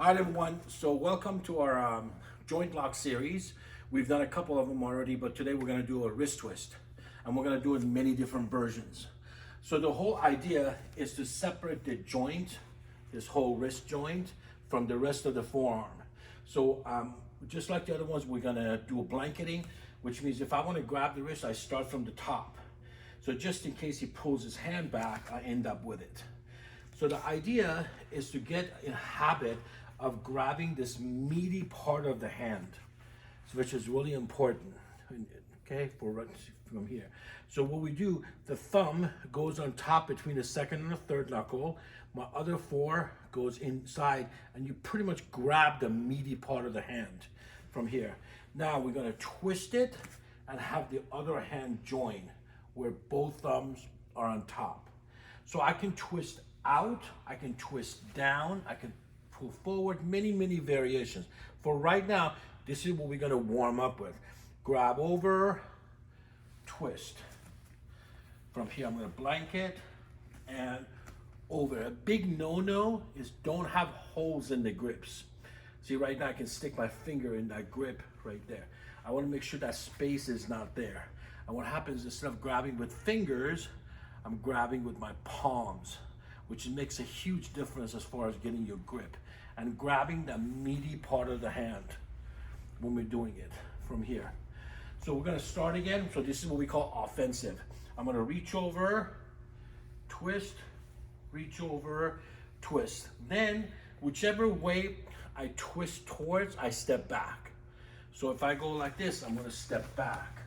All right, everyone. So welcome to our joint lock series. We've done a couple of them already, but today we're going to do a wrist twist, and we're going to do it in many different versions. So the whole idea is to separate the joint, this whole wrist joint, from the rest of the forearm. So just like the other ones, we're going to do a blanketing, which means if I want to grab the wrist, I start from the top. So just in case he pulls his hand back, I end up with it. So the idea is to get a habit of grabbing this meaty part of the hand, which is really important, okay, from here. So what we do, the thumb goes on top between the second and the third knuckle. My other four goes inside, and you pretty much grab the meaty part of the hand from here. Now we're gonna twist it and have the other hand join where both thumbs are on top. So I can twist out, I can twist down, I can pull forward, many variations. For right now, this is what we're gonna warm up with. Grab over, twist. From here, I'm gonna blanket and over. A big no-no is don't have holes in the grips. See, right now I can stick my finger in that grip right there. I wanna make sure that space is not there. And what happens, instead of grabbing with fingers, I'm grabbing with my palms, which makes a huge difference as far as getting your grip and grabbing the meaty part of the hand when we're doing it from here. So we're gonna start again. So this is what we call offensive. I'm gonna reach over, twist, reach over, twist. Then whichever way I twist towards, I step back. So if I go like this, I'm gonna step back.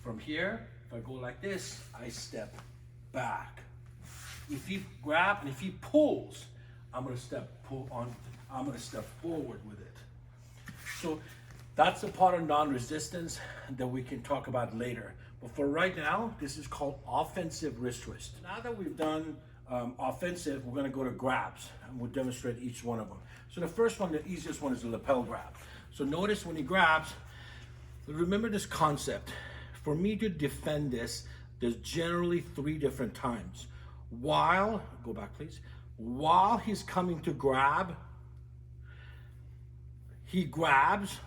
From here, if I go like this, I step back. If he grabs and if he pulls, I'm gonna step forward with it. So that's the part of non-resistance that we can talk about later. But for right now, this is called offensive wrist twist. Now that we've done offensive, we're gonna go to grabs, and we'll demonstrate each one of them. So the first one, the easiest one, is the lapel grab. So notice when he grabs, remember this concept. For me to defend this, there's generally 3 different times. While, go back please, while he's coming to grab, he grabs,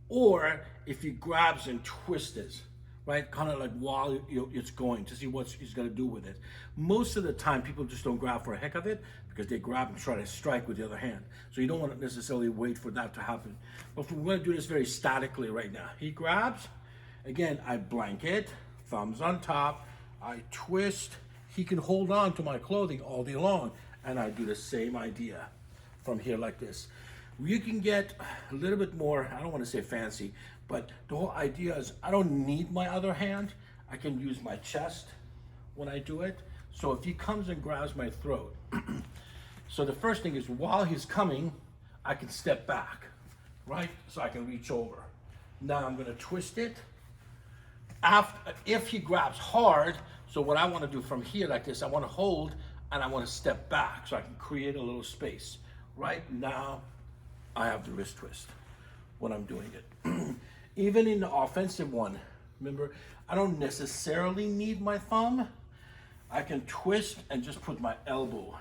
or if he grabs and twists, right? Kind of like while it's going to see what he's gonna do with it. Most of the time, people just don't grab for a heck of it because they grab and try to strike with the other hand. So you don't want to necessarily wait for that to happen. But we're gonna do this very statically right now. He grabs, again, I blanket, thumbs on top, I twist. He can hold on to my clothing all day long, and I do the same idea from here like this. You can get a little bit more, I don't want to say fancy, but the whole idea is I don't need my other hand. I can use my chest when I do it. So if he comes and grabs my throat, so the first thing is while he's coming, I can step back, right? So I can reach over. Now I'm gonna twist it. If he grabs hard, so what I want to do from here like this, I want to hold and I want to step back so I can create a little space. Right now, I have the wrist twist when I'm doing it. Even in the offensive one, remember, I don't necessarily need my thumb. I can twist and just put my elbow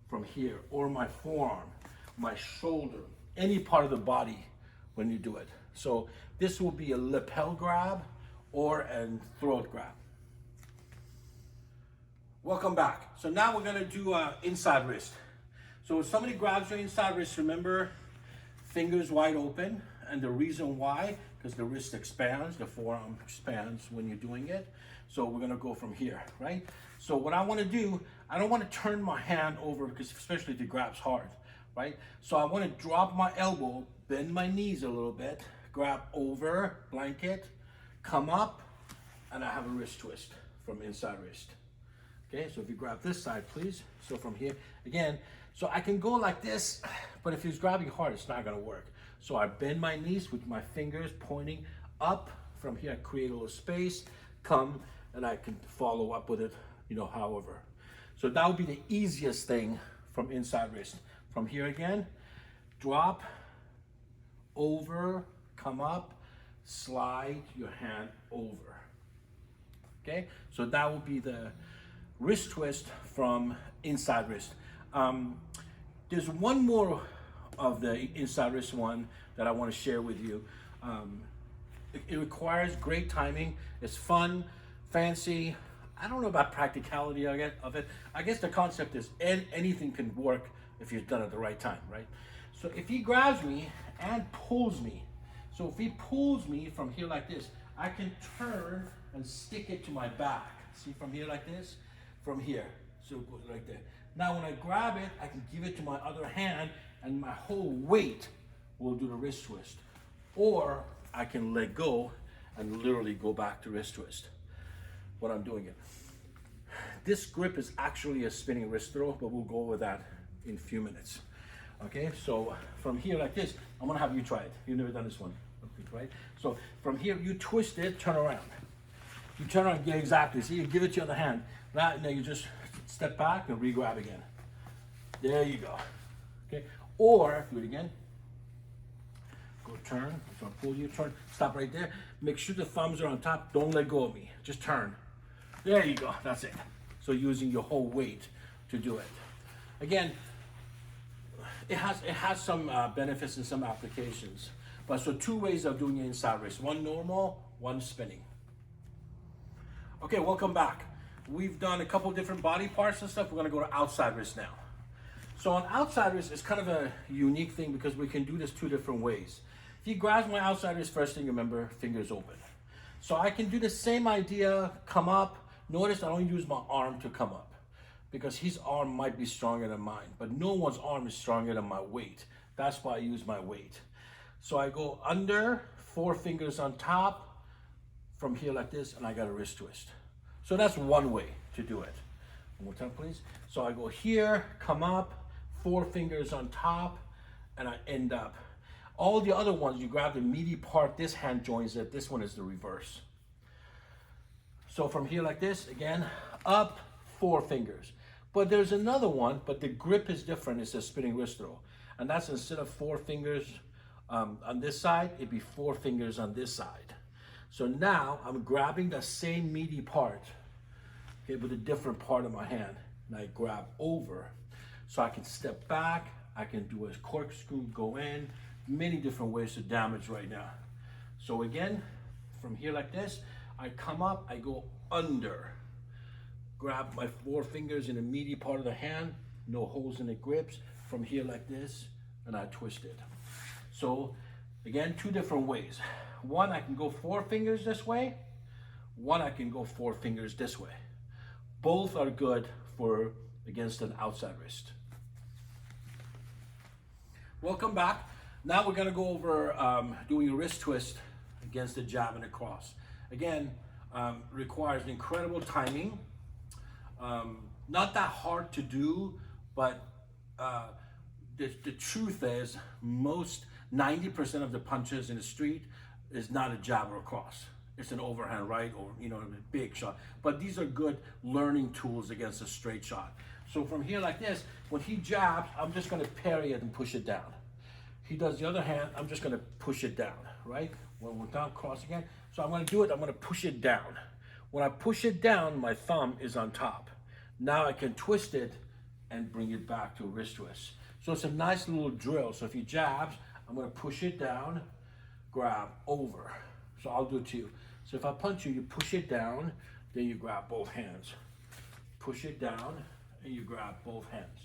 from here, or my forearm, my shoulder, any part of the body when you do it. So this will be a lapel grab or a throat grab. Welcome back. So now we're gonna do inside wrist. So if somebody grabs your inside wrist, remember, fingers wide open, and the reason why, because the wrist expands, the forearm expands when you're doing it. So we're gonna go from here, right? So what I wanna do, I don't wanna turn my hand over, because especially if it grabs hard, right? So I wanna drop my elbow, bend my knees a little bit, grab over, blanket, come up, and I have a wrist twist from inside wrist. Okay, so if you grab this side, please. So from here, again, so I can go like this, but if he's grabbing hard, it's not gonna work. So I bend my knees with my fingers pointing up. From here, I create a little space, come, and I can follow up with it, however. So that would be the easiest thing from inside wrist. From here again, drop, over, come up, slide your hand over. Okay, so that would be the wrist twist from inside wrist. There's one more of the inside wrist one that I want to share with you. It requires great timing. It's fun, fancy. I don't know about practicality of it. I guess the concept is anything can work if you've done it at the right time, right? So if he grabs me and pulls me, so if he pulls me from here like this, I can turn and stick it to my back. See, from here like this, from here, so it goes right there. Now when I grab it, I can give it to my other hand and my whole weight will do the wrist twist. Or I can let go and literally go back to wrist twist when I'm doing it. This grip is actually a spinning wrist throw, but we'll go over that in a few minutes. Okay, so from here like this, I'm gonna have you try it. You've never done this one, right? So from here, you twist it, turn around. You turn around, yeah, exactly. See, you give it to your other hand. Now you just step back and re-grab again. There you go. Okay, or do it again. Go turn, so I pull you, turn, stop right there. Make sure the thumbs are on top, don't let go of me, just turn. There you go, that's it. So using your whole weight to do it. Again, it has some benefits and some applications. But so two ways of doing it inside wrist. One normal, one spinning. Okay, welcome back. We've done a couple different body parts and stuff. We're gonna go to outside wrist now. So on outside wrist, it's kind of a unique thing because we can do this two different ways. If he grabs my outside wrist, first thing, remember, fingers open. So I can do the same idea, come up. Notice I don't use my arm to come up because his arm might be stronger than mine, but no one's arm is stronger than my weight. That's why I use my weight. So I go under, 4 fingers on top, from here like this, and I got a wrist twist. So that's one way to do it. One more time, please. So I go here, come up, 4 fingers on top, and I end up. All the other ones, you grab the meaty part, this hand joins it, this one is the reverse. So from here like this, again, up, 4 fingers. But there's another one, but the grip is different, it's a spinning wrist throw. And that's instead of 4 fingers on this side, it'd be 4 fingers on this side. So now I'm grabbing the same meaty part, okay, with a different part of my hand, and I grab over. So I can step back, I can do a corkscrew, go in, many different ways to damage right now. So again, from here like this, I come up, I go under, grab my 4 fingers in the meaty part of the hand, no holes in the grips, from here like this, and I twist it. So again, 2 different ways. One, I can go 4 fingers this way. One, I can go 4 fingers this way. Both are good for against an outside wrist. Welcome back. Now we're gonna go over doing a wrist twist against the jab and the cross. Again, requires incredible timing. Not that hard to do, but the truth is most 90% of the punches in the street is not a jab or a cross. It's an overhand right or a big shot. But these are good learning tools against a straight shot. So from here like this, when he jabs, I'm just gonna parry it and push it down. He does the other hand, I'm just gonna push it down, right? When we're down, cross again. So I'm gonna do it, I'm gonna push it down. When I push it down, my thumb is on top. Now I can twist it and bring it back to a wrist twist. So it's a nice little drill. So if he jabs, I'm gonna push it down, grab over. So I'll do it to you. So if I punch you, you push it down, then you grab both hands. Push it down, and you grab both hands.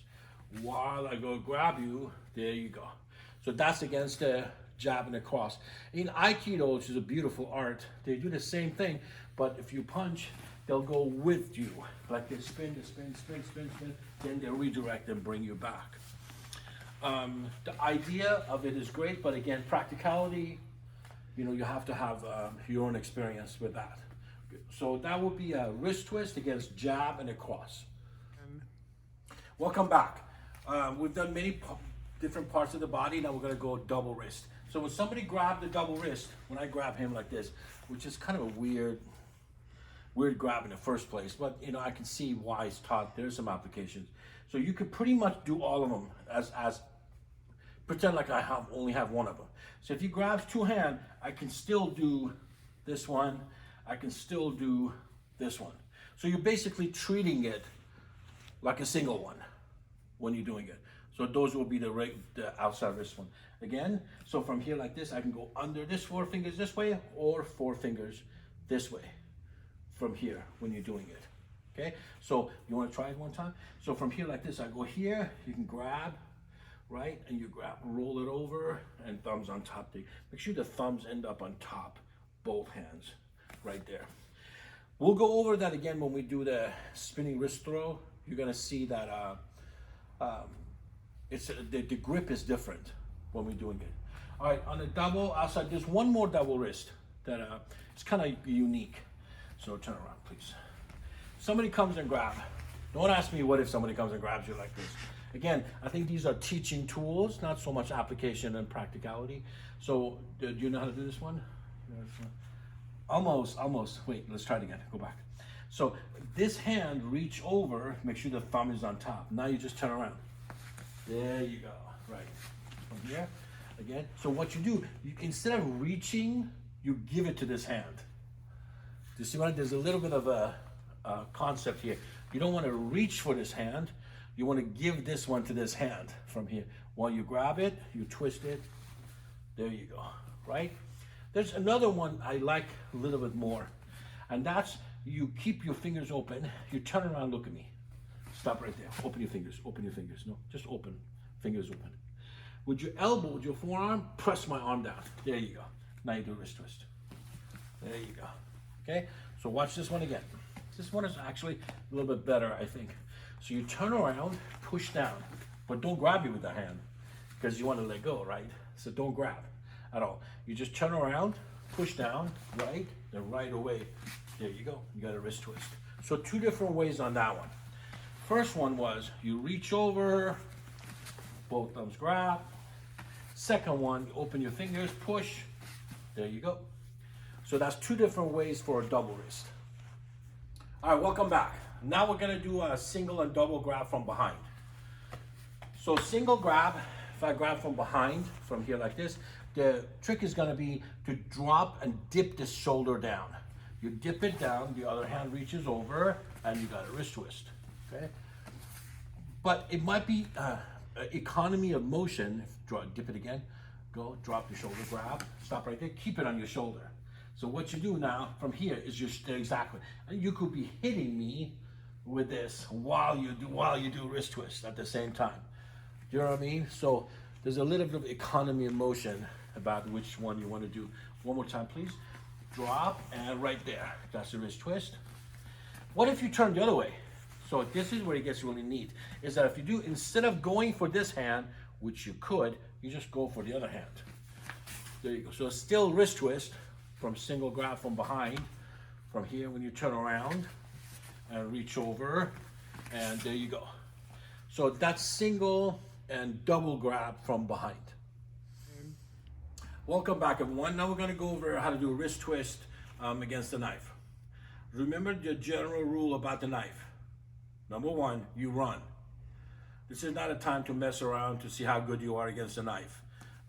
While I go grab you, there you go. So that's against the jab and the cross. In Aikido, which is a beautiful art, they do the same thing, but if you punch, they'll go with you. Like they spin, then they'll redirect and bring you back. The idea of it is great, but again, practicality, you have to have your own experience with that. So that would be a wrist twist against jab and a cross. Welcome back. We've done many different parts of the body. Now we're gonna go double wrist. So when somebody grabbed the double wrist, when I grab him like this, which is kind of a weird grab in the first place, but I can see why it's taught. There's some applications. So you could pretty much do all of them as pretend like I only have one of them. So if he grabs 2 hands, I can still do this one. I can still do this one. So you're basically treating it like a single one when you're doing it. So those will be the outside wrist one. Again, so from here like this, I can go under this 4 fingers this way or 4 fingers this way from here when you're doing it. Okay, so you want to try it one time? So from here like this, I go here, you can grab, right? And you grab, roll it over, and thumbs on top. Make sure the thumbs end up on top, both hands, right there. We'll go over that again when we do the spinning wrist throw. You're gonna see that the grip is different when we're doing it. All right, on the double outside, there's one more double wrist that it's kind of unique. So turn around, please. Somebody comes and grab. Don't ask me what if somebody comes and grabs you like this. Again, I think these are teaching tools, not so much application and practicality. So do you know how to do this one? Almost. Wait, let's try it again. Go back. So this hand, reach over, make sure the thumb is on top. Now you just turn around. There you go. Right. From here, again. So what you do, instead of reaching, you give it to this hand. Do you see what? There's a little bit of a concept here. You don't want to reach for this hand. You want to give this one to this hand from here. While you grab it, you twist it. There you go. Right? There's another one I like a little bit more, and that's you keep your fingers open, you turn around, look at me. Stop right there. Open your fingers. Open your fingers. No, just open. Fingers open. With your elbow, with your forearm, press my arm down. There you go. Now you do a wrist twist. There you go. Okay? So watch this one again. This one is actually a little bit better, I think. So you turn around, push down, but don't grab you with the hand because you want to let go, right? So don't grab at all. You just turn around, push down, right, then right away. There you go. You got a wrist twist. So 2 different ways on that one. First one was you reach over, both thumbs grab. Second one, you open your fingers, push. There you go. So that's 2 different ways for a double wrist. All right, welcome back. Now we're gonna do a single and double grab from behind. So single grab, if I grab from behind, from here like this, the trick is gonna be to drop and dip the shoulder down. You dip it down, the other hand reaches over, and you got a wrist twist, okay? But it might be economy of motion. Dip it again, go, drop your shoulder, grab, stop right there, keep it on your shoulder. So what you do now from here is exactly, and you could be hitting me with this while you do wrist twist at the same time. Do you know what I mean? So there's a little bit of economy of motion about which one you want to do. One more time, please. Drop, and right there, that's the wrist twist. What if you turn the other way? So this is where it gets really neat, is that if you do, instead of going for this hand, which you could, you just go for the other hand. There you go. So it's still wrist twist from single grab from behind. From here, when you turn around and reach over, and there you go. So that's single and double grab from behind. Welcome back, everyone. Now we're going to go over how to do a wrist twist against the knife. Remember the general rule about the knife. Number 1, you run. This is not a time to mess around to see how good you are against a knife.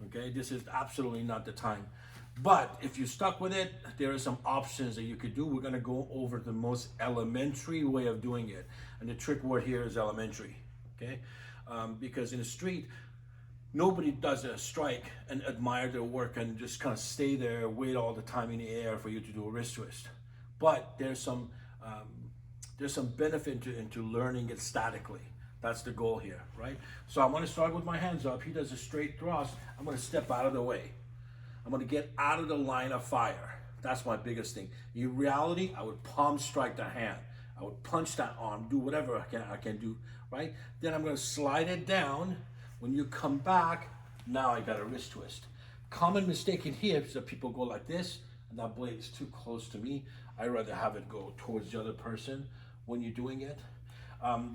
Okay, this is absolutely not the time. But if you're stuck with it, there are some options that you could do. We're going to go over the most elementary way of doing it. And the trick word here is elementary. Okay, because in the street, nobody does a strike and admire their work and just kind of stay there, wait all the time in the air for you to do a wrist twist. But there's some benefit into learning it statically. That's the goal here, right? So I'm going to start with my hands up. He does a straight thrust. I'm going to step out of the way. I'm going to get out of the line of fire. That's my biggest thing. In reality, I would palm strike the hand. I would punch that arm, do whatever I can do, right? Then I'm going to slide it down. When you come back, now I got a wrist twist. Common mistake in here is that people go like this, and that blade is too close to me. I'd rather have it go towards the other person when you're doing it.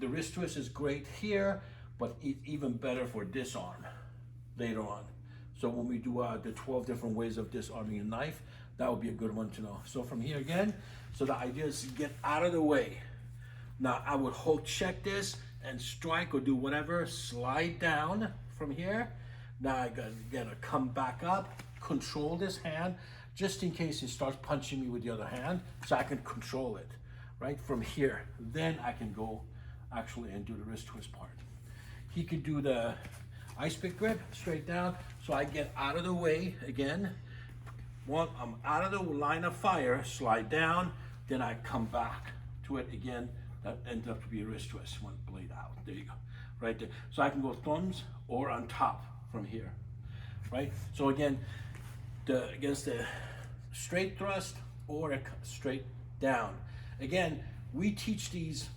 The wrist twist is great here, but it's even better for disarm later on. So when we do the 12 different ways of disarming a knife, that would be a good one to know. So from here again, so the idea is to get out of the way. Now I would hold check this and strike or do whatever, slide down from here. Now I gotta come back up, control this hand, just in case he starts punching me with the other hand, so I can control it, right? From here, then I can go actually and do the wrist twist part. he could do the ice pick grip straight down. So I get out of the way again. I'm out of the line of fire, slide down, then I come back to it again. That ends up to be a wrist twist, one blade out. There you go, right there. So I can go thumbs or on top from here, right? So again, against the straight thrust or a straight down. Again, we teach these,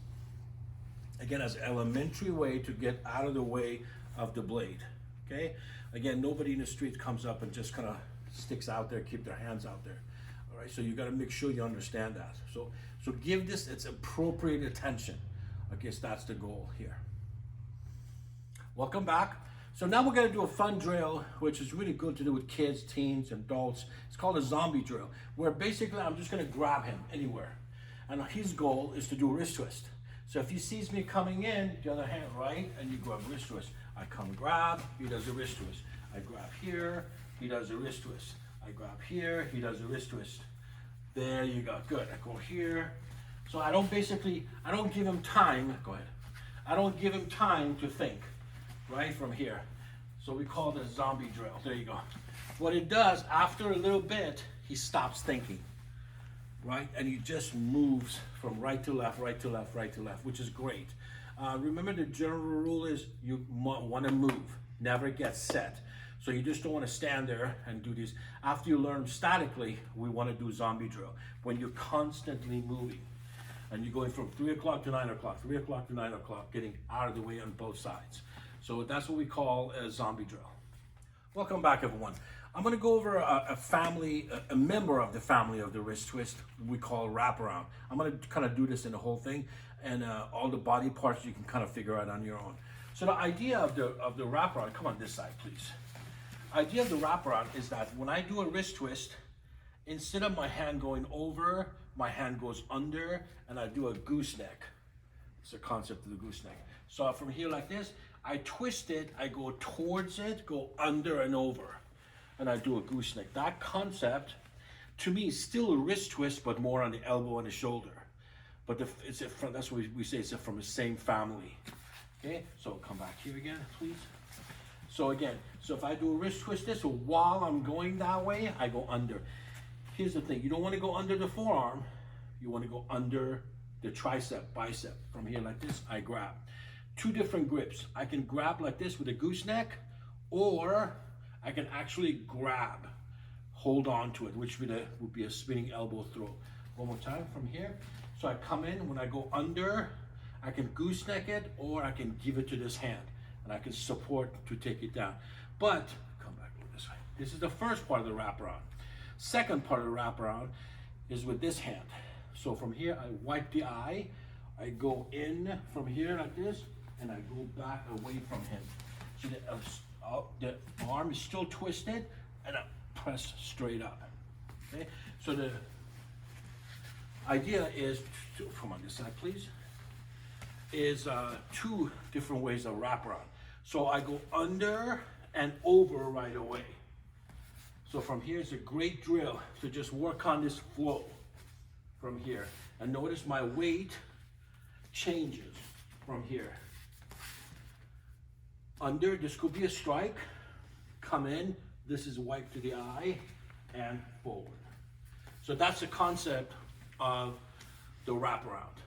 again, as an elementary way to get out of the way of the blade, okay? Again, nobody in the street comes up and just kind of sticks out there, keep their hands out there. All right, so you got to make sure you understand that. So give this its appropriate attention. I guess that's the goal here. Welcome back. So now we're going to do a fun drill, which is really good to do with kids, teens, adults. It's called a zombie drill, where basically I'm just going to grab him anywhere. And his goal is to do a wrist twist. So if he sees me coming in, the other hand, right, and you grab wrist twist. I come grab, he does a wrist twist. I grab here, he does a wrist twist. I grab here, he does a wrist twist. There you go, good. I go here. So I don't give him time, go ahead. I don't give him time to think, right, from here. So we call this zombie drill, there you go. What it does, after a little bit, he stops thinking, right? And he just moves from right to left, right to left, right to left, which is great. Remember the general rule is you want to move, never get set. So you just don't want to stand there and do these. After you learn statically, we want to do zombie drill. When you're constantly moving and you're going from 3 o'clock to 9 o'clock, 3 o'clock to 9 o'clock, getting out of the way on both sides. So that's what we call a zombie drill. Welcome back, everyone. I'm going to go over a member of the family of the wrist twist we call wraparound. I'm going to kind of do this in the whole thing, and all the body parts you can kind of figure out on your own. So the idea of the wraparound, come on this side, please. Idea of the wraparound is that when I do a wrist twist, instead of my hand going over, my hand goes under, and I do a gooseneck. It's the concept of the gooseneck. So from here like this, I twist it, I go towards it, go under and over, and I do a gooseneck. That concept, to me, is still a wrist twist, but more on the elbow and the shoulder. But that's what we say, it's from the same family. Okay, so come back here again, please. So again, so if I do a wrist twist this, so while I'm going that way, I go under. Here's the thing, you don't want to go under the forearm, you want to go under the tricep, bicep. From here like this, I grab. Two different grips. I can grab like this with a gooseneck, or I can actually grab, hold on to it, which would be a spinning elbow throw. One more time from here. So I come in, when I go under, I can gooseneck it, or I can give it to this hand, and I can support to take it down. But, come back over this way. This is the first part of the wraparound. Second part of the wraparound is with this hand. So from here, I wipe the eye, I go in from here like this, and I go back away from him. So the arm is still twisted, and I press straight up. Okay? So the idea is, come on this side please, is two different ways of wraparound. So I go under and over right away. So from here is a great drill to just work on this flow from here. And notice my weight changes from here. Under, this could be a strike, come in, this is wipe to the eye, and forward. So that's the concept of the wraparound.